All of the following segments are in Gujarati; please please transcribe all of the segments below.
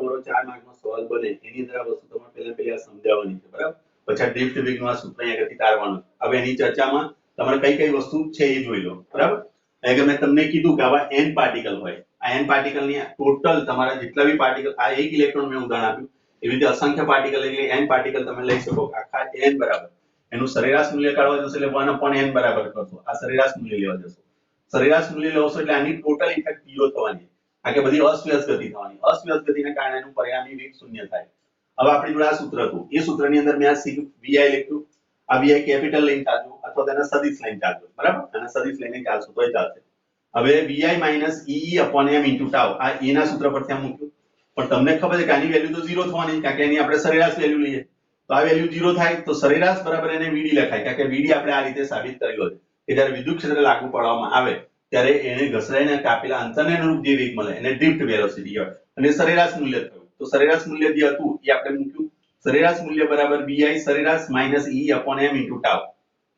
તમારો 4 માર્કનો સવાલ બને એની અંદર આ વસ્તુ તમારે પહેલા સમજાવવાની છે, બરાબર? પછી આ ડ્રિફ્ટ વેગનું આ સૂત્ર અહીંયા આગળથી તારવાનું. હવે એની ચર્ચામાં તમારે કઈ કઈ વસ્તુ છે એ જોઈ લો, બરાબર? અહીંયા મેં તમને કીધું કે આવા n પાર્ટિકલ હોય. આ n પાર્ટિકલની ટોટલ તમારા જેટલા બી પાર્ટિકલ, આ 1 ઇલેક્ટ્રોન મેં ઉદાહરણ આપ્યું, એવી રીતે અસંખ્ય પાર્ટિકલ એટલે n પાર્ટિકલ તમે લઈ શકો, આખા n બરાબર. એનું સરેરાશ મૂલ્ય કાઢવા જશો એટલે 1/n બરાબર કરશો. આ સરેરાશ મૂલ્ય લેવા જશો. સરેરાશ મૂલ્ય લેવશો એટલે આની ટોટલ ઇફેક્ટ 0 થવાની. આ કે બધી અસ્વ્યસ્ત ગતિ થવાની. અસ્વ્યસ્ત ગતિને કારણે એનું પરિણામી વેગ 0 થાય. હવે આપણી જોડે આ સૂત્ર હતું. એ સૂત્રની અંદર મેં આ vi લખ્યું. આ vi કેપિટલ લઈને ચાલજો અથવા તેના સદિશ લઈને ચાલજો, બરાબર? અને સદિશ લઈને ચાલશો તોય ચાલશે. હવે vi - e/m * τ આ e ના સૂત્ર પરથી આ મૂક્યું. પણ તમને ખબર છે કે આની વેલ્યુ તો 0 થવાની, કારણ કે એની આપણે સરેરાશ વેલ્યુ લઈએ. તો આ વેલ્યુ 0 થાય તો સરેરાશ બરાબર એને vd લખાય, કારણ કે vd આપણે આ રીતે સાબિત કરેલો છે કે જ્યારે વિદ્યુત ક્ષેત્ર લાગુ પાડવામાં આવે ત્યારે એને ઘસડાઈને કાપેલા અંતરને અનુરૂપ જે વેગ મળે એને ડ્રિફ્ટ વેલોસિટી કહેવાય. અને સરેરાશ મૂલ્ય થયું. તો સરેરાશ મૂલ્ય જે હતું એ આપણે મૂક્યું. સરેરાશ મૂલ્ય બરાબર vi સરેરાશ - e/m * τ,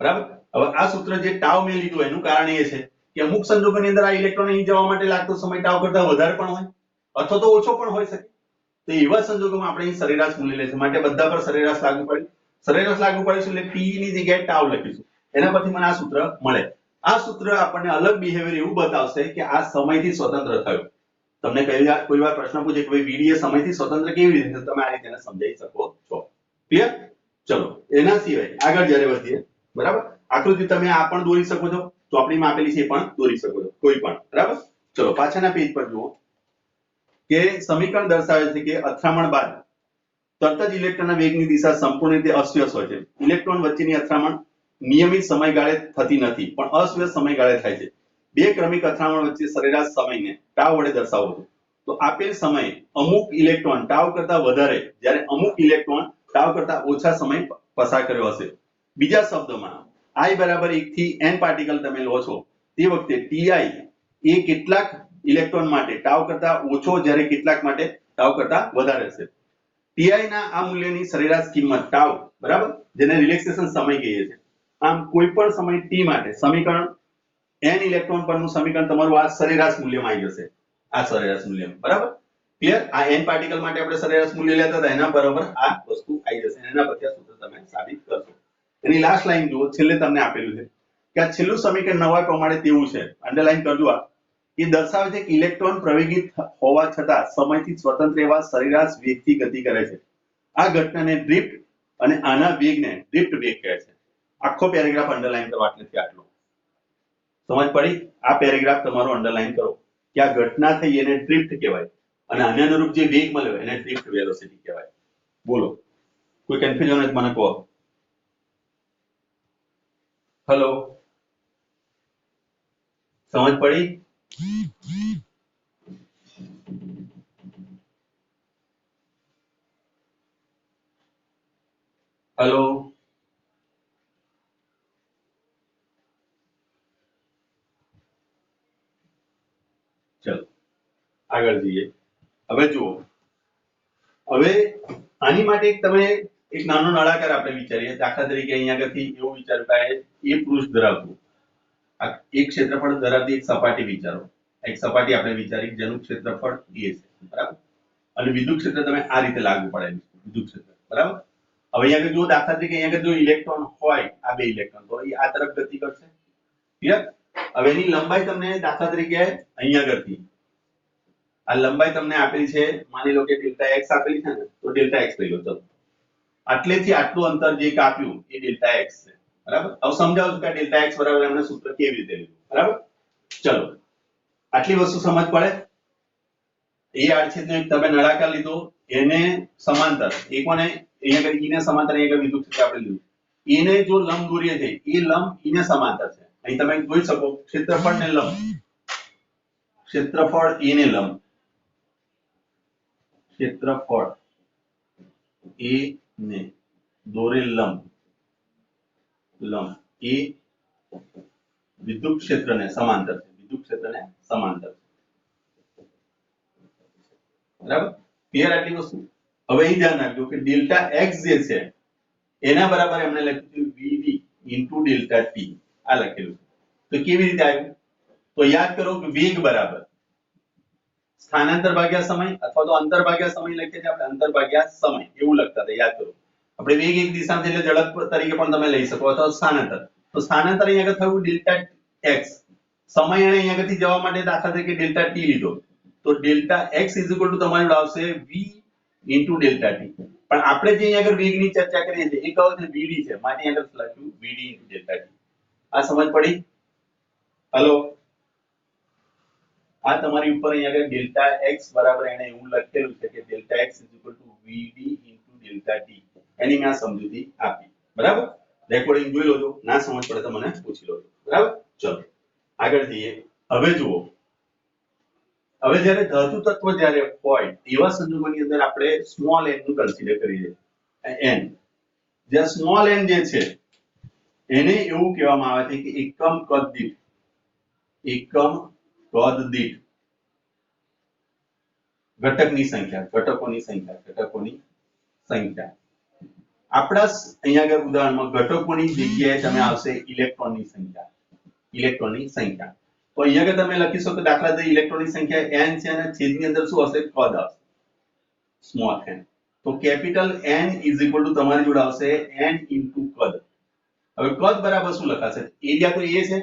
બરાબર? હવે આ સૂત્ર જે τ મેં લીધું એનું કારણ એ છે કે અમુક સંજોગોની અંદર આ ઇલેક્ટ્રોન અહીં જવા માટે લાગતો સમય τ કરતા વધારે પણ હોય અથવા તો ઓછો પણ હોઈ શકે. તો એવા સંજોગોમાં આપણે અહીં સરેરાશ મૂલ્ય લેશું. માટે બધા પર સરેરાશ લાગુ પડે. સરેરાશ લાગુ પાડીશું એટલે p ની જગ્યાએ τ લખીશું. એના પરથી મને આ સૂત્ર મળે. આ સૂત્ર આપણને અલગ બિહેવિયર એવું બતાવશે કે આ સમયથી સ્વતંત્ર થયો. તમને કોઈ વાર પ્રશ્ન પૂછે કે ભાઈ વીડી એ સમયથી સ્વતંત્ર કેવી રીતે, તમે આ રીતે એને સમજાવી શકો છો. ક્લિયર? ચલો એના સિવાય આગળ જ્યારે વધીએ, બરાબર? આકૃતિ તમે આ પણ દોરી શકો છો, ચોપડીમાં આપેલી છે એ પણ દોરી શકો છો, કોઈ પણ, બરાબર? ચલો પાછળના પેજ પર જુઓ કે સમીકરણ દર્શાવે છે કે અથડામણ બાદ તરત જ ઇલેક્ટ્રોનના વેગની દિશા સંપૂર્ણ રીતે અસ્વ્યસ્ત હોય છે. ઇલેક્ટ્રોન વચ્ચેની અથડામણ નિયમિત સમયગાળે થતી નથી, પણ અસ્વ્યસ્ત સમયગાળે થાય છે. બે ક્રમિક અથડામણ વચ્ચે સરેરાશ સમયને τ વડે દર્શાવો છો. તો આપેલ સમય અમુક ઇલેક્ટ્રોન τ કરતા વધારે, જ્યારે અમુક ઇલેક્ટ્રોન τ કરતા ઓછા સમય પસાર કર્યો હશે. બીજા શબ્દોમાં i બરાબર 1 થી n પાર્ટિકલ તમે લો છો તે વખતે ti એ કેટલાક ઇલેક્ટ્રોન માટે τ કરતા ઓછો, જ્યારે કેટલાક માટે τ કરતા વધારે હશે. ti ના આ મૂલ્યની સરેરાશ કિંમત τ, બરાબર, જેને રિલેક્સેશન સમય કહીએ છીએ. આમ કોઈ પણ સમય t માટે સમીકરણ n ઇલેક્ટ્રોન પરનું સમીકરણ તમારું આ સરેરાશ મૂલ્યમાં આવી જશે. આ સરેરાશ મૂલ્ય, બરાબર? ક્લિયર? આ n પાર્ટિકલ માટે આપણે સરેરાશ મૂલ્ય લેતા હતા એના બરાબર આ વસ્તુ આવી જશે. એના પરથી આ સૂત્ર તમે સાબિત કરશો. એની લાસ્ટ લાઈન જુઓ, છેલ્લે તમને આપેલું છે કે આ છેલ્લું સમીકરણ નવા પ્રમાણે તેવું છે. અંડરલાઈન કરજો. આ એ દર્શાવે છે કે ઇલેક્ટ્રોન પ્રવેગિત હોવા છતાં સમયથી સ્વતંત્ર એવા સરેરાશ વેગથી ગતિ કરે છે. આ ઘટનાને ડ્રિફ્ટ અને આના વેગને ડ્રિફ્ટ વેગ કહે છે. આખો પેરેગ્રાફ અંડરલાઈન કરો. આટલેથી આટલો સમજ પડી? આ પેરેગ્રાફ તમારો અંડરલાઈન કરો કે આ ઘટના થઈ એને ડ્રિફ્ટ કહેવાય અને આને અનુરૂપ જે વેગ મળ્યો એને ડ્રિફ્ટ વેલોસિટી કહેવાય. બોલો, કોઈ કન્ફ્યુઝન હોય મને કહો. હેલો, સમજ પડી? હેલો, ચલો આગળ જઈએ. હવે જુઓ, હવે આની માટે તમે એક નાનો નળાકાર આપણે વિચારીએ. દાખલા તરીકે અહીંયા આગળથી એવું વિચારો કે એ પૃષ્ઠ ધરાવતું એક ક્ષેત્રફળ ધરાવતી એક સપાટી વિચારો. એક સપાટી આપણે વિચારી જેનું ક્ષેત્રફળ a છે, બરાબર? અને વિદ્યુત ક્ષેત્ર તમે આ રીતે લાગુ પાડેલું છે, વિદ્યુત ક્ષેત્ર, બરાબર? હવે અહીંયા આગળ જો દાખલા તરીકે અહીંયા આગળ જો ઇલેક્ટ્રોન હોય, આ બે ઇલેક્ટ્રોન તો એ આ તરફ ગતિ કરશે. ક્લિયર? હવે એની લંબાઈ તમને દાખલા તરીકે અહીંયા આગળથી આ લંબાઈ તમને આપેલી છે, માની લો કે ડેલ્ટા x આપેલી છે ને, તો ડેલ્ટા x લઈ લો. ચલો આટલેથી આટલું અંતર જે કાપ્યું એ ડેલ્ટા x છે, બરાબર? હવે સમજાવું કે ડેલ્ટા x બરાબર એમને સૂત્ર કેવી રીતે લીધું, બરાબર? ચલો આટલી વસ્તુ સમજ પડે. એ આડછેદનો એક તમે નળાકાર લીધો, એને સમાંતર એકોને અહીંયા આગળ ઈ ને સમાંતર અહીંયા આગળ વિદ્યુત ક્ષેત્ર આપણે લીધું. એને જો લંબ દોરીએ છે એ લંબ ઈ ને સમાંતર છે. અહીં તમે જોઈ શકો ક્ષેત્રફળ ને લંબ, ક્ષેત્રફળ એ ને લંબ, ક્ષેત્રફળ એ ને દોરેલ લંબ, લંબ એ વિદ્યુત ક્ષેત્રને સમાંતર છે. વિદ્યુત ક્ષેત્રને સમાંતર છે, બરાબર? ક્લિયર આટલી વસ્તુ? હવે એ ધ્યાન રાખજો કે ડેલ્ટા x જે છે એના બરાબર એમણે લખ્યું છે vv * ડેલ્ટા t. આ લખેલું છે. તો કેવી રીતે આવ્યું? તો યાદ કરો કે વેગ બરાબર સ્થાનાંતર ભાગ્યા સમય અથવા તો અંતર ભાગ્યા સમય લખીએ છીએ આપણે, અંતર ભાગ્યા સમય એવું લખતા હતા, યાદ કરો. આપણે વેગ એક દિશામાં એટલે ઝડપ તરીકે પણ તમે લઈ શકો અથવા સ્થાનાંતર. તો સ્થાનાંતર અહીંયા આગળ થયું ડેલ્ટા x, સમય એને અહીંયા આગળથી જવા માટે દાખલા તરીકે ડેલ્ટા t લીધો, તો ડેલ્ટા x તમારી જોડે આવશે v ડેલ્ટા t. પણ આપણે જે અહીંયા આગળ વેગની ચર્ચા કરીએ છીએ એ કયો છે, vd છે, માટે અહીંયા આગળ લખ્યું vd ડેલ્ટા t. આ સમજ પડી? હલો, આ તમારી ઉપર અહીંયા આગળ ડેલ્ટા x બરાબર એને એવું લખેલું છે કે delta x vd delta t, એની મેં આ સમજૂતી આપી. બરાબર, રેકોર્ડિંગ જોઈ લોજો, ના સમજ પડે તો મને પૂછી લોજો. બરાબર, ચલો આગળ જઈએ. હવે જુઓ, હવે જ્યારે ધાતુ તત્વ જ્યારે હોય એવા સંજોગોની અંદર આપણે સ્મોલ n નું કન્સિડર કરીએ. n, જે સ્મોલ n જે છે એને એવું કહેવામાં આવે છે કે એકમ કદ દીઠ, એકમ કદ દીઠ ઘટકની સંખ્યા, ઘટકોની સંખ્યા. આપણા અહીંયા આગળ ઉદાહરણમાં ઘટકોની જગ્યાએ તમે આવશે ઇલેક્ટ્રોનની સંખ્યા, તો અહીંયા આગળ તમે લખી શકો દાખલા તરીકે ઇલેક્ટ્રોનની સંખ્યા n છે અને છેદની અંદર શું હશે, કદ આવશે, સ્મોલ n. તો કેપિટલ N તમારી જોડે આવશે n ઇન્ટુ કદ. હવે કદ બરાબર શું લખાશે, એરિયા તો એ છે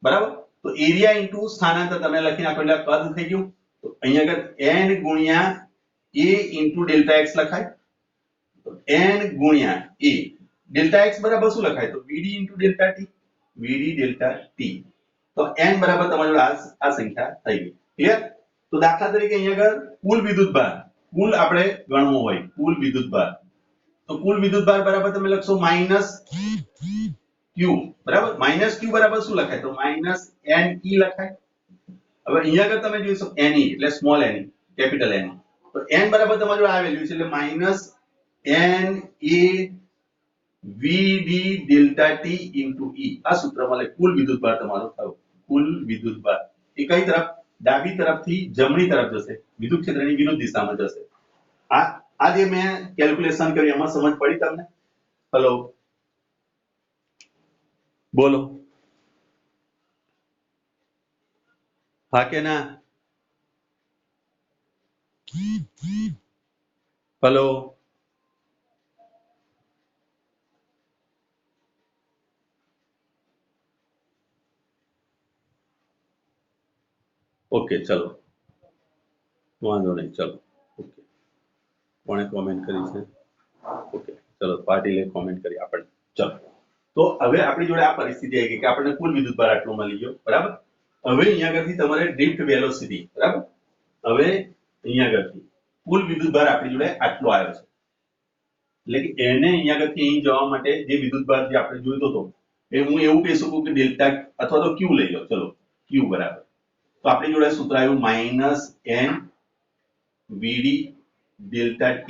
બરાબર, તો એરિયા ઇન્ટુ સ્થાનાંતર તમે લખી નાખો એટલે કદ થઈ ગયું. તો અહીંયા આગળ n ગુણ્યા a ઇન્ટુ ડેલ્ટા x લખાય, તો n ગુણ્યા a ડેલ્ટા x બરાબર શું લખાય, તો vd ઇન્ટુ ડેલ્ટા t, તો n બરાબર તમારી જોડે આ સંખ્યા થઈ ગઈ. ક્લિયર? તો દાખલા તરીકે અહીંયા આગળ કુલ વિદ્યુતભાર, કુલ આપણે ગણવો હોય કુલ વિદ્યુતભાર, તો કુલ વિદ્યુતભાર બરાબર તમે લખશો માઈનસ q, બરાબર. માઈનસ q બરાબર શું લખાય, તો માઈનસ ne લખાય. હવે અહીંયા આગળ તમે જોઈશો ne એટલે સ્મોલ n, કેપિટલ n, તો n બરાબર તમારી જોડે આ વેલ્યુ છે એટલે minus na vd delta t into e. આ સૂત્રમાં એટલે કુલ વિદ્યુતભાર તમારો થયો, કુલ વિદ્યુતભાર એ કઈ તરફ, ડાબી તરફથી જમણી તરફ જશે, વિદ્યુત ક્ષેત્રની વિરુદ્ધ દિશામાં જશે. આ જે મેં કેલ્ક્યુલેશન કર્યું એમાં સમજ પડી તમને? હેલો, બોલો, હા કે ના? હેલો, ઓકે ચલો વાંધો નહીં, ચલો ઓકે. કોણે કોમેન્ટ કરી છે? ઓકે ચલો, પાટીલે કોમેન્ટ કરી આપણને. ચલો, તો હવે આપણી જોડે આ પરિસ્થિતિ આવી ગઈ કે આપણને કુલ વિદ્યુતભાર આટલો મળી ગયો, બરાબર. હવે અહીંયા આગળથી તમારે ડ્રિફ્ટ વેલોસિટી, બરાબર, હવે અહીંયા આગળથી કુલ વિદ્યુતભાર આપણી જોડે આટલો આવ્યો છે, એટલે કે એને અહીંયા આગળથી અહીં જવા માટે જે વિદ્યુતભાર જે આપણે જોઈતો હતો એ હું એવું કહી શકું કે ડેલ્ટા અથવા તો q લઈ લો, ચલો q બરાબર, તો આપણી જોડે સૂત્ર આવ્યું minus n vd delta t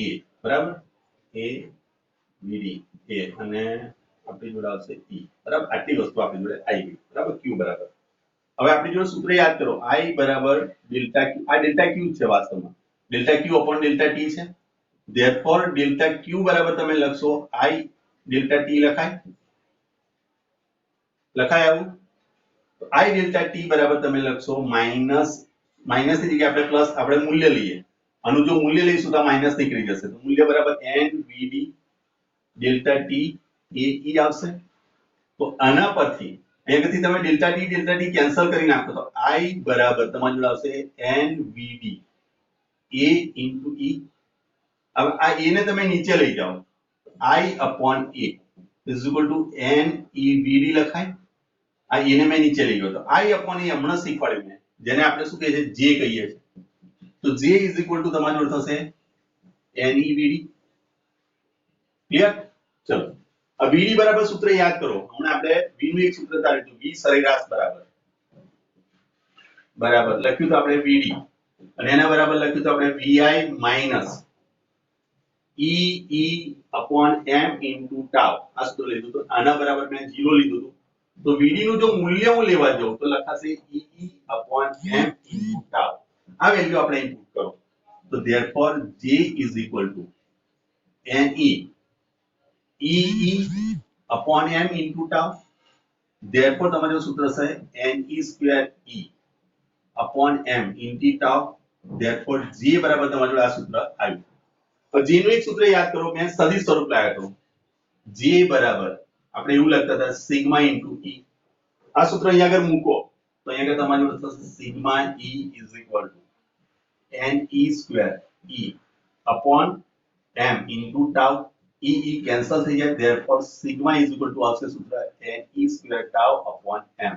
a, બરાબર, a vd a અને આપણી જોડે આવશે e, બરાબર. આટલી વસ્તુ આપણી જોડે આવી ગઈ, બરાબર, q બરાબર. હવે આપણી જોડે સૂત્ર યાદ કરો, i બરાબર ડેલ્ટા q, આ ડેલ્ટા q છે વાસ્તવમાં, delta q upon delta t છે. therefore ડેલ્ટા q બરાબર તમે લખશો i ડેલ્ટા t લખાય આવું. તો i ડેલ્ટા t બરાબર તમે લખશો માઈનસ ની જગ્યાએ આપણે પ્લસ આપણે મૂલ્ય લઈએ, આનું જો મૂલ્ય લઈશું તો માઈનસ નીકળી જશે, તો મૂલ્ય બરાબર n vd delta t a e આવશે. તો આના પરથી અહીંયાથી તમે ડેલ્ટા t કેન્સલ કરી નાખો તો i બરાબર તમારી જોડે આવશે n vd a into e. હવે આ a ને તમે નીચે લઈ જાઓ, i upon a is equal to n e vd લખાય. આ a ને મેં નીચે લઈ ગયો, તો i upon a હમણાં શીખવાડ્યું મેં, જેને આપણે શું કહીએ છીએ, j કહીએ છીએ. તો j is equal to તમારી જોડે થશે n e vd. ક્લિયર? ચલો, આ vd બરાબર સૂત્ર યાદ કરો. હમણાં આપણે v નું એક સૂત્ર તાર્યું હતું, v સરેરાશ બરાબર લખ્યું તો આપણે vd, અને એના બરાબર લખ્યું તો આપણે vi minus e upon m into tau. આ સૂત્ર લીધું તો આના બરાબર મેં 0 લીધું હતું, તો vd નું જો મૂલ્ય હું લેવા જાઉં તો લખાશે e upon m into tau. આ વેલ્યુ આપણે ઇનપુટ કરો, તો therefore j is equal to ne e upon m into tau. therefore તમારું સૂત્ર છે ne square e upon m into tau, therefore g બરાબર તમારું આ સૂત્ર આવ્યું. તો g નું એક સૂત્ર યાદ કરો, મેં સદિશ સ્વરૂપ લાવ્યો હતો. g બરાબર આપણે એવું લખતા હતા સિગ્મા ઇન્ટુ e. આ સૂત્ર અહીંયા આગળ મૂકો તો અહીંયા આગળ તમારી જોડે થશે sigma e is equal to ne square e upon m into tau. e cancel થઈ જાય, therefore sigma is equal to આવશે સૂત્ર ne square tau upon m.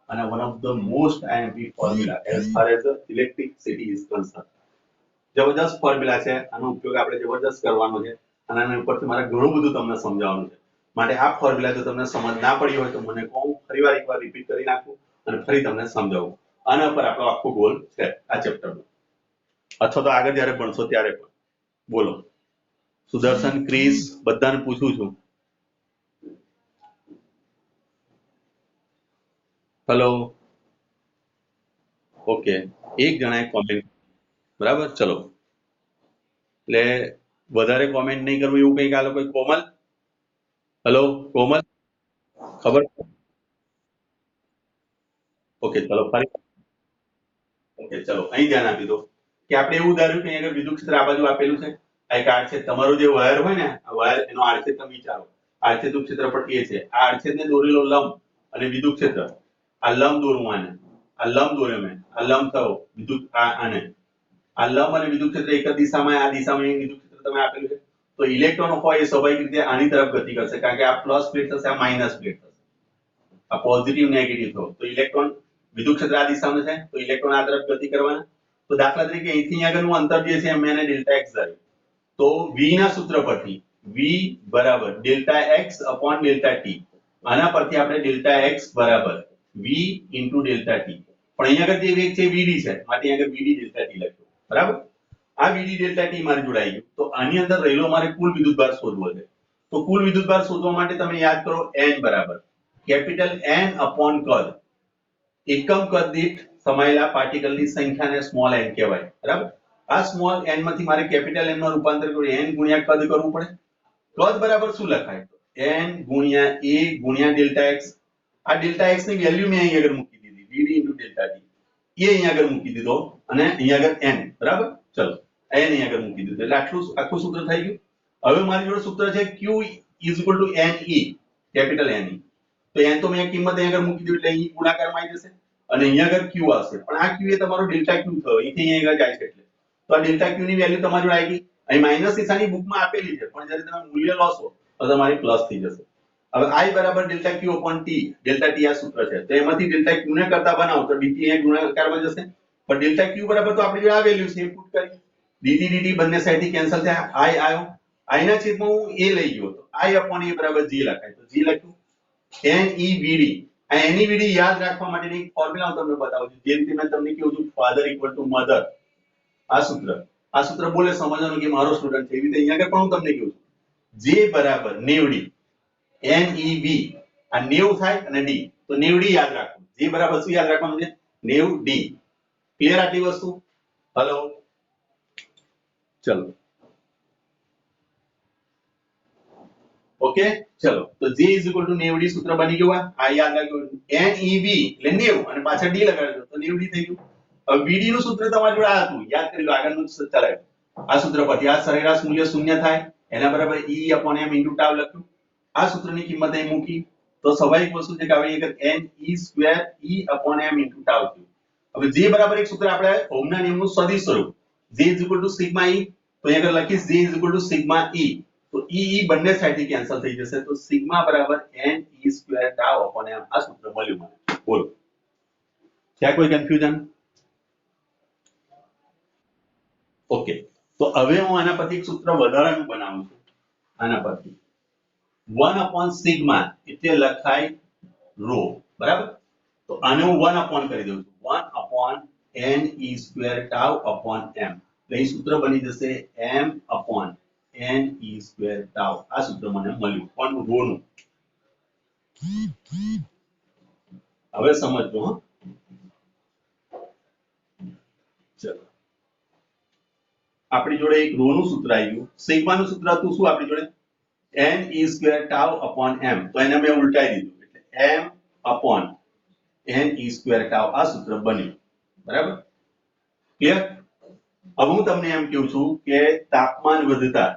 અને one of the most IMP formula as far as the electricity is concerned. જબરદસ્ત ફોર્મ્યુલા છે, આનો ઉપયોગ આપણે જબરદસ્ત કરવાનો છે અને આના ઉપરથી મારે ઘણું બધું તમને સમજાવવાનું છે. માટે આ ફોર્મ્યુલા જો તમને સમજ ના પડી હોય તો મને કહો, ફરીવાર એકવાર રિપીટ કરી નાખું અને ફરી તમને સમજાવું. આના પર આપણો આખો ગોલ છે આ ચેપ્ટરનો, અથવા તો આગળ જ્યારે ભણશો ત્યારે પણ. બોલો સુદર્શન, ક્રિસ, બધાને પૂછું છું. હેલો, ઓકે, એક જણાએ કોમેન્ટ, બરાબર, ચલો. એટલે વધારે કોમેન્ટ નહીં કરવું એવું કંઈક આ લોકો. કોમલ, હેલો કોમલ, ખબર? ઓકે, ચલો ફરી. ઓકે, ચલો અહીં ધ્યાન આપી દો કે આપણે એવું ધાર્યું કે અહીંયા વિદ્યુત ક્ષેત્ર આ બાજુ આપેલું છે. આ એક આડછેદ, તમારો જે વાયર હોય ને, આ વાયર એનો આડછેદ તમે વિચારો. આડછેદનું ક્ષેત્રફળ એ છે. આ આડછેદને દોરેલો લંબ અને વિદ્યુત ક્ષેત્ર, આ લંબ દોરવું આને, આ લંબ દોર્યો મેં, આ લંબ થયો વિદ્યુત આને, આ લંબ અને વિદ્યુત ક્ષેત્ર એક જ દિશામાં, આ દિશામાં વિદ્યુત ક્ષેત્ર તમે આપેલું છે. તો ઇલેક્ટ્રોન હોય એ સ્વાભાવિક રીતે આની તરફ ગતિ કરશે, કારણ કે આ પ્લસ પ્લેટ થશે, આ માઇનસ પ્લેટ થશે. આ પોઝિટિવ નેગેટિવ થયો તો ઇલેક્ટ્રોન વિદ્યુત ક્ષેત્ર આ દિશામાં છે તો ઇલેક્ટ્રોન આ તરફ ગતિ કરવાના. તો દાખલા તરીકે અહીંથી આગળનું અંતર જે છે મેં એને ડેલ્ટા એક્સ ધાર્યું. તો v ના સૂત્ર પરથી v બરાબર delta x upon delta T. આના પરથી આપણે ડેલ્ટા એક્સ બરાબર v ઇન્ટુ ડેલ્ટા ટી. પણ અહીંયા આગળ જે વેગ છે vd છે, માટે અહીંયા આગળ vd ડેલ્ટા ટી લખ્યું, બરાબર. આ vd ડેલ્ટા ટી મારે જોડાઈ ગયું. તો આની અંદર રહેલો મારે કુલ વિદ્યુતભાર શોધવો છે. તો કુલ વિદ્યુતભાર શોધવા માટે તમે યાદ કરો n બરાબર કેપિટલ n અપોન કદ. એકમ કદ દીઠ સમાયેલા પાર્ટિકલની સંખ્યાને સ્મોલ n કહેવાય, બરાબર. આ સ્મોલ n માંથી મારે કેપિટલ n માં રૂપાંતર કરી n ગુણ્યા કદ કરવું પડે. કદ બરાબર શું લખાય? n ગુણ્યા a ગુણ્યા ડેલ્ટા x. આ ડેલ્ટા x ની વેલ્યુ મેં અહીં આગળ મૂકી દીધી, vd into ડેલ્ટા t. એ અહીં આગળ મૂકી દીધો અને અહીં આગળ n, બરાબર. ચલો n અહીં આગળ મૂકી દીધું એટલે આટલું આખું સૂત્ર થઈ ગયું. હવે મારી જોડે સૂત્ર છે q is equal to ne, capital ne. તો n તો મેં કિંમત અહીં આગળ મૂકી દીધું એટલે અહીં ગુણાકારમાં આવી જશે અને અહીંયા આગળ q આવશે. પણ આ q એ તમારો ડેલ્ટા q થયો, અહીંથી અહીં આગળ જાય છે એટલે. તો આ ડેલ્ટા q ની વેલ્યુ તમારી જોડે આવી ગઈ. અહીં માઈનસ નિશાની બુકમાં આપેલી છે, પણ જ્યારે તમે મૂલ્ય લોશો તો તમારી પ્લસ થઈ જશે. હવે i બરાબર delta q upon t, delta t આ સૂત્ર છે. તો એમાંથી ડેલ્ટા q ને કરતા બનાવો તો dt અહીં ગુણાકારમાં જશે. પણ ડેલ્ટા q બરાબર તો આપણી જોડે આ વેલ્યુ છે, એ પુટ કરી. dt dt બંને સાઈડથી કેન્સલ થયા, i આવ્યો. i ના છેદમાં હું a લઈ ગયો તો i upon a બરાબર g લખાય. તો g લખ્યું. NEVD. આ NEVD યાદ રાખવા માટેની એક ફોર્મ્યુલા હું તમને બતાવું છું. જે રીતે મેં તમને કહ્યું છું ફાધર ઇક્વલ ટુ મધર. આ સૂત્ર બોલે સમજવાનું કે મારો સ્ટુડન્ટ છે. એવી રીતે અહીંયા આગળ પણ હું તમને કહું છું. J બરાબર 90D. NEV આ 90 થાય અને D. તો 90D યાદ રાખો. J બરાબર શું યાદ રાખવાનું છે? 90D. ક્લિયર આટલી વસ્તુ? હેલો, ચલો. ઓકે, ચલો. તો J is equal to 90D સૂત્ર બની ગયું. આ યાદ રાખજો. NEV એટલે 90 અને પાછળ D લગાડજો તો 90D થઈ ગયું. હવે VD નું સૂત્ર તમારી જોડે આ હતું, યાદ કરી લો. આગળનું ચલાવ્યું આ સૂત્ર પરથી આ સરેરાશ મૂલ્ય શૂન્ય થાય એના બરાબર E upon m into tau લખ્યું. આ સૂત્રની કિંમત અહીં મૂકી તો સ્વાભાવિક વસ્તુ છે કે હવે n e square E upon m into tau થયું. હવે J બરાબર એક સૂત્ર આપણે ઓહમના નિયમનું સદિશ સ્વરૂપ J is equal to sigma E. તો અહીં આગળ લખીશ J is equal to sigma E. તો e બંને સાઈડથી કેન્સલ થઈ જશે. તો સિગ્મા બરાબર n e square tau upon m આ સૂત્ર મળ્યું મને. બોલો, છે કોઈ કન્ફ્યુઝન? ઓકે, તો હવે હું આના પરથી એક સૂત્ર વધારાનું બનાવું છું. આના પરથી 1 upon સિગ્મા એટલે લખાય રો, બરાબર. તો આને હું 1 upon કરી દઉં છું. 1 upon n e square tau upon m. તો અહીં સૂત્ર બની જશે m upon n e square tau. આ સૂત્ર મને મળ્યું પણ રો નું. હવે સમજો હો. ચલો, આપણી જોડે એક રો નું સૂત્ર આવ્યું. સિગ્મા નું સૂત્ર હતું શું આપણી જોડે? n e square tau upon m. તો એને મેં ઉલટાઈ દીધું એટલે m upon n e square tau આ સૂત્ર બન્યું, બરાબર, ક્લિયર? હવે હું તમને એમ કહું છું કે તાપમાન વધતા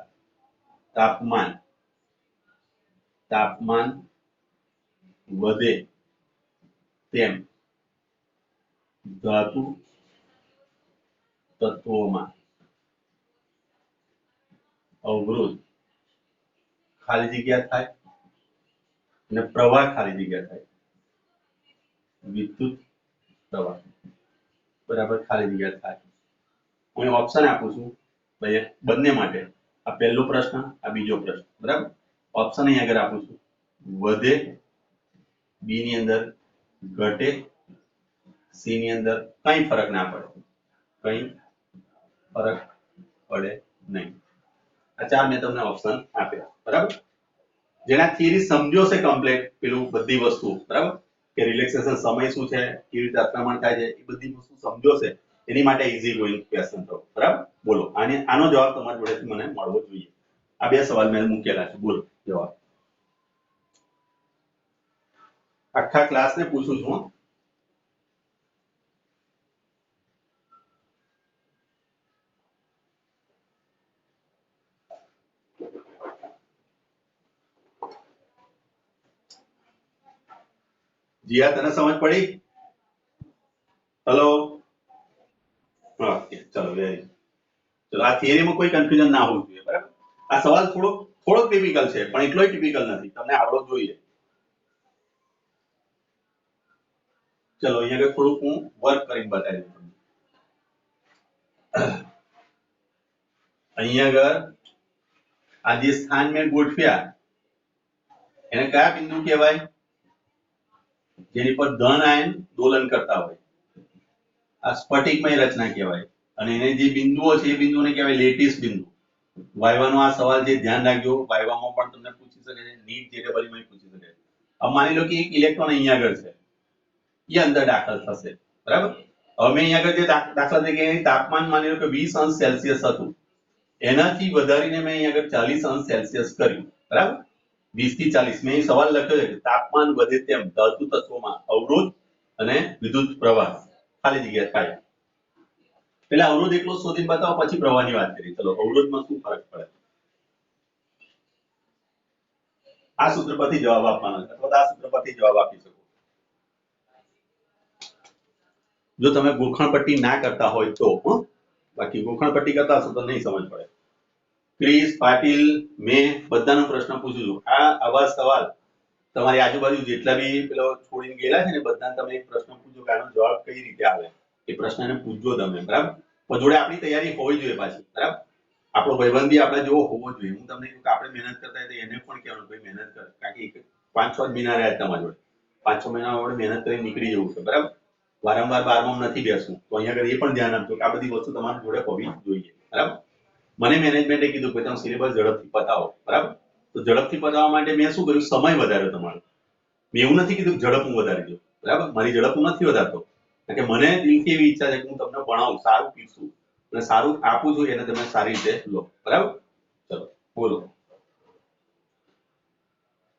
તાપમાન વધે તેમ ધાતુ તત્વોમાં અવરોધ ખાલી જગ્યા થાય અને પ્રવાહ ખાલી જગ્યા થાય, વિદ્યુત પ્રવાહ બરાબર ખાલી જગ્યા થાય. હું ઓપ્શન આપું છું ભાઈ બંને માટે. આ પહેલો પ્રશ્ન, આ બીજો પ્રશ્ન. બરાબર, ઓપ્શન અહીં આગળ આપું છું. વધે, બી ની અંદર ઘટે, સી ની અંદર કઈ ફરક ના પડે, કઈ ફરક પડે નહીં. આ ચાર મેં તમને ઓપ્શન આપ્યા. બરાબર, જેના થિયરી સમજો છે કમ્પ્લીટ, પેલું બધી વસ્તુ બરાબર, કે રિલેક્સેશન સમય શું છે, કેવી રીતે આક્રમણ થાય છે, એ બધી વસ્તુ સમજો છે, એની માટે ઈઝી ગોઈંગ ક્વેશ્ચન થયો. બરાબર, બોલો આનો જવાબ તમારી જોડેથી મને મળવો જોઈએ. આ બે સવાલ મેં મૂકેલા છે, બોલો જવાબ. આખા ક્લાસને પૂછું છું. જીયા, તને સમજ પડી? હેલો, ઓકે, ચલો વેરી. ચલો, આ થિયરીમાં કોઈ કન્ફ્યુઝન ના હોવું જોઈએ. બરાબર, આ સવાલ થોડોક ટિપિકલ છે, પણ એટલોય ટિપિકલ નથી, તમને આવડવો જોઈએ. ચલો અહીંયા આગળ થોડુંક હું વર્ક કરીને બતાવી દઉં. અહીંયા આગળ આ જે સ્થાન મેં ગોઠવ્યા એને કયા બિંદુ કહેવાય? જેની પર ધન આયન દોલન કરતા હોય, આ સ્ફટિકમય રચના કહેવાય. અને એને જે બિંદુઓ છે એ બિંદુને કહેવાય લેટિસ બિંદુ. વાયવાનો આ સવાલ છે, ધ્યાન રાખજો. વાયવામાં પણ તમને પૂછી શકે છે, નીટ જેડબલઈ માં પૂછી શકે છે. હવે માની લો કે એક ઇલેક્ટ્રોન અહીંયા આગળ છે, એ અંદર દાખલ થશે. બરાબર, હવે મેં અહીંયા આગળ જે દાખલા તરીકે તાપમાન માની લો કે 20 અંશ સેલ્સિયસ હતું, એનાથી વધારીને મેં અહીંયા આગળ 40 અંશ સેલ્સિયસ કર્યું. બરાબર, 20 થી 40. મેં સવાલ લખ્યો છે કે તાપમાન વધે તેમ ધાતુ તત્વોમાં અવરોધ અને વિદ્યુત પ્રવાહ ખાલી જગ્યા થાય. એટલે અવરોધ એટલો શોધીને બતાવો, પછી પ્રવાહની વાત કરીએ. ચલો, અવરોધમાં શું ફરક પડે? આ સૂત્ર પરથી જવાબ આપવાનો છે, અથવા આ સૂત્ર પરથી જવાબ આપી શકો. જો તમે ગોખણપટ્ટી ના કરતા હોય તો, બાકી ગોખણપટ્ટી કરતા હશો તો નહીં સમજ પડે. ક્રિસ, પાટીલ, મેં બધાનો પ્રશ્ન પૂછું છું. આ આવા સવાલ તમારી આજુબાજુ જેટલા બી પેલો છોડીને ગયેલા છે ને, બધાને તમે એક પ્રશ્ન પૂછો કે આનો જવાબ કઈ રીતે આવે, એ પ્રશ્નને પૂછજો તમે. બરાબર, પણ જોડે આપણી તૈયારી હોવી જોઈએ પાછી. બરાબર, આપણો ભાઈબંધ બી આપણા જેવો હોવો જોઈએ. હું તમને કહું કે આપણે મહેનત કરતા હોય તો એને પણ કહેવાનું ભાઈ મહેનત કર, કારણ કે 5-6 મહિના રહ્યા તમારા જોડે, 5-6 મહિના આપણે મહેનત કરીને નીકળી જવું છે. બરાબર, વારંવાર બારમાં નથી બેસવું. તો અહીંયા આગળ એ પણ ધ્યાન આપજો કે આ બધી વસ્તુ તમારી જોડે હોવી જોઈએ. બરાબર, મને મેનેજમેન્ટે કીધું કે તમે સિલેબસ ઝડપથી પતાવો. બરાબર, તો ઝડપથી પતાવવા માટે મેં શું કર્યું, સમય વધાર્યો તમારો. મેં એવું નથી કીધું ઝડપ હું વધારી દઉં. બરાબર, મારી ઝડપ હું નથી વધારતો, કારણ કે મને દિલથી એવી ઈચ્છા છે કે હું તમને ભણાવું, સારું પીશું અને સારું આપું છું, એને તમે સારી રીતે લો. બરાબર, ચલો બોલો.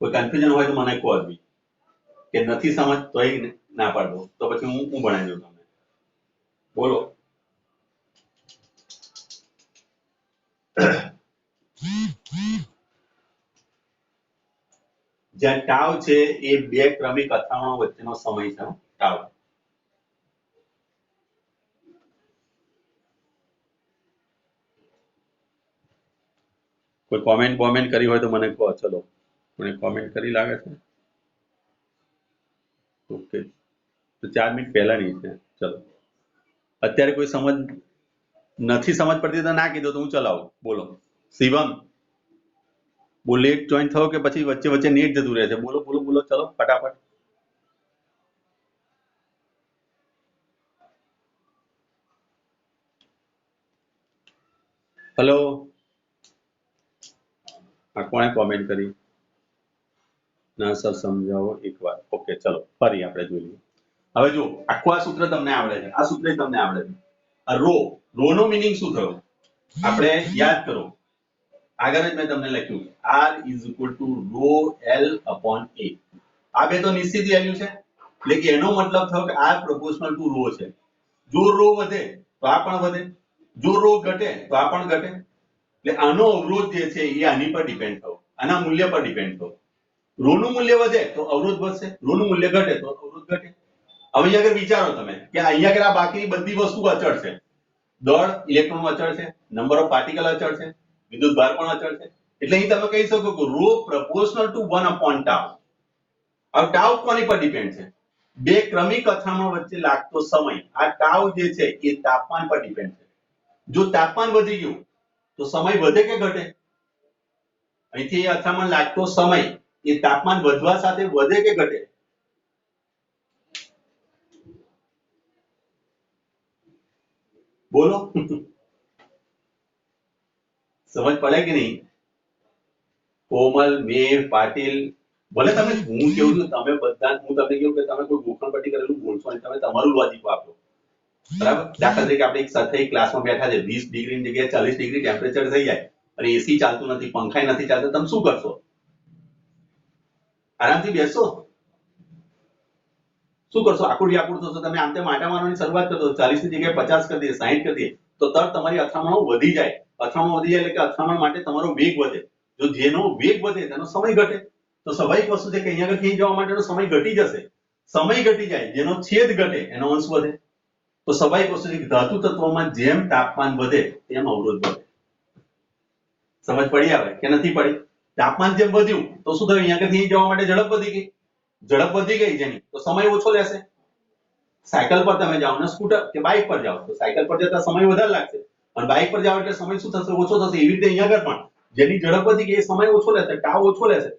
કોઈ કન્ફ્યુઝન હોય તો મને કહો જ, કે નથી સમજ તો ના પાડો, તો પછી હું ભણાવી દઉં તમને. બોલો. જ્યાં ટાવ છે એ બે ક્રમિક અથામણો વચ્ચેનો સમય છે. ટાવ કોઈ કોમેન્ટ કરી હોય તો મને કહો. ચલો, મને કોમેન્ટ કરી લાગે છે. ઓકે, તો 4 મિનિટ પહેલાની છે. ચલો, અત્યારે કોઈ નથી સમજ પડતી તો ના કીધો તો હું ચલાવું. બોલો. શિવમ, બહુ લેટ જોઈન થયો કે પછી વચ્ચે વચ્ચે નેટ જતું રહે છે? બોલો બોલો બોલો, ચલો ફટાફટ. હેલો, આ કોણે કોમેન્ટ કરી? ના સર સમજાવો એકવાર. ઓકે, ચલો ફરી આપણે જોઈ લઈએ. હવે જો આખું આ સૂત્ર તમને આવડે છે, આ સૂત્ર તમને આવડે છે. આ રો નો મીનિંગ શું થયો આપણે યાદ કરો. આગળ જ મેં તમને લખ્યું R = rho L/A. આ બે તો નિશ્ચિત વેલ્યુ છે, એટલે કે એનો મતલબ થયો કે R proportional to rho છે. જો રો વધે તો આ પણ વધે, જો રો ઘટે તો આ પણ ઘટે. એટલે આનો અવરોધ જે છે એ આની પર ડિપેન્ડ થવો, આના મૂલ્ય પર ડિપેન્ડ થવો. રો નું મૂલ્ય વધે તો અવરોધ વધશે, રો નું મૂલ્ય ઘટે તો અવરોધ ઘટે. હવે અહીંયા આગળ વિચારો તમે કે અહીંયા આગળ આ બાકી બધી વસ્તુ અચળ છે. દળ ઇલેક્ટ્રોન અચળ છે, નંબર ઓફ પાર્ટિકલ અચળ છે, વિદ્યુત ભાર પણ અચળ છે. એટલે અહીં તમે કહી શકો કે rho proportional to 1 upon tau. હવે ટાઉ કોની પર ડિપેન્ડ છે? બે ક્રમિક અથડામણ વચ્ચે લાગતો સમય. આ ટાઉ જે છે એ તાપમાન પર ડિપેન્ડ છે. જો તાપમાન વધી ગયું તો સમય વધે કે ઘટે? અહીંથી અથડામણ લાગતો સમય એ તાપમાન વધવા સાથે વધે કે ઘટે? બોલો. સમજ પડે કે નહીં? કોમલ, મેઘ, પાટીલ, ભલે તમે હું કેવું છું તમે બધા હું તમને કહું કે તમે કોઈ ગોખણ પટ્ટી કરેલું બોલશો અને તમે તમારું લોજિક વાપરો, બરાબર? દાખલા તરીકે આપણે એક સાથે ક્લાસમાં બેઠા છે, 20 ડિગ્રીની જગ્યાએ 40 ડિગ્રી ટેમ્પરેચર થઈ જાય અને એસી ચાલતું નથી, પંખાય નથી ચાલતો, તમે શું કરશો? આરામથી બેસશો? શું કરશો? આકુડ વ્યાકુળ થશો, તમે આમ તેમ આંટા મારવાની શરૂઆત કરશો, 40 ની જગ્યાએ 50 કરી દઈએ, 60 કરી દઈએ તો તરત તમારી અથડામણો વધી જાય. અથડામણ વધી જાય એટલે કે અથડામણ માટે તમારો વેગ વધે. જો જેનો વેગ વધે તેનો સમય ઘટે. તો સ્વાભાવિક વસ્તુ છે કે અહીંયા આગળ થઈ જવા માટેનો સમય ઘટી જશે. સમય ઘટી જાય, જેનો છેદ ઘટે એનો અંશ વધે. તો સ્વાભાવિક વસ્તુ છે કે ધાતુ તત્વોમાં જેમ તાપમાન વધે તેમ અવરોધ વધે. સમજ પડી આવે કે નથી પડી? તાપમાન જેમ વધ્યું તો શું થયું? અહીંયા આગળ થઈ જવા માટે ઝડપ વધી ગઈ. ઝડપ વધી ગઈ જેની તો સમય ઓછો લેશે. સાયકલ પર તમે જાઓ ને સ્કૂટર કે બાઇક પર જાઓ તો સાયકલ પર જતા સમય વધારે લાગશે અને બાઇક પર જાઓ એટલે સમય શું થશે? ઓછો થશે. એવી રીતે અહીંયા આગળ પણ જેની ઝડપ વધી ગઈ એ સમય ઓછો લેશે, ટાવ ઓછો લેશે.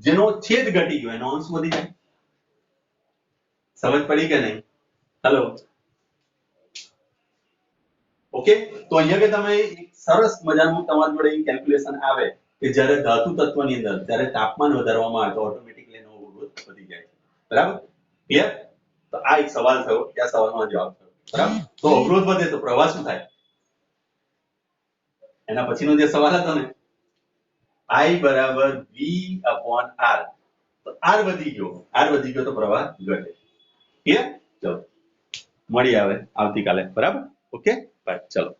જેનો છેદ ઘટી ગયો એનો અંશ વધી જાય. સમજ પડી કે નહીં? Hello, okay. તો અહીંયા કે તમે એક સરસ મજાનું તમારી જોડે કેલ્ક્યુલેશન આવે કે જ્યારે ધાતુ તત્વની અંદર જ્યારે તાપમાન વધારવામાં આવે તો ઓટોમેટિકલી એનો અવરોધ વધી જાય છે. બરાબર? ક્લિયર? તો આ એક સવાલ થયો, આ સવાલનો જવાબ થયો. બરાબર? તો અવરોધ વધે તો પ્રવાહ શું થાય? એના પછીનો જે સવાલ હતો ને I બરાબર V/R. તો R વધી ગયો તો પ્રવાહ ઘટે. ક્લિયર? ચલો મળીએ હવે આવતીકાલે. બરાબર? Okay bye. ચલો.